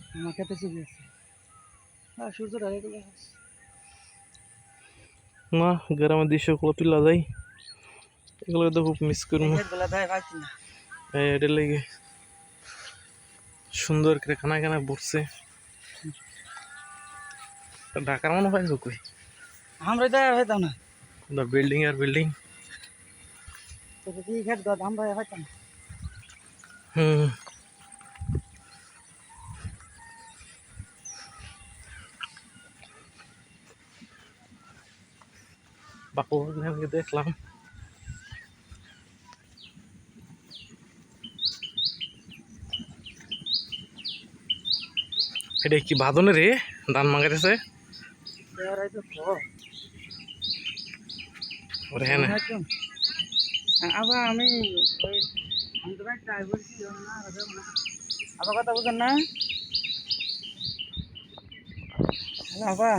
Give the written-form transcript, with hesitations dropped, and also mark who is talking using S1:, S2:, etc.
S1: আমার খেতে চলে আসছে সূর্য ঢালে গেলে
S2: না গ্রামের দৃশ্যগুলো তুলা যায় এগুলো তো খুব মিস করবো এটা লেগে সুন্দর করে খানা খানা বসছে ঢাকার মনে হয় কই
S1: আমরা এটা হইতাম না
S2: বিল্ডিং আর বিল্ডিং
S1: কি খেত গদ আমরা হইতাম
S2: হুম বাপু দেখলাম এটা কি বাঁধনে রে ধান মাগাইতেছে ওরে হ্যাঁ
S1: আবার আমি তো ভাই ট্রাই বলছি আবার কথা বুঝেন না আবার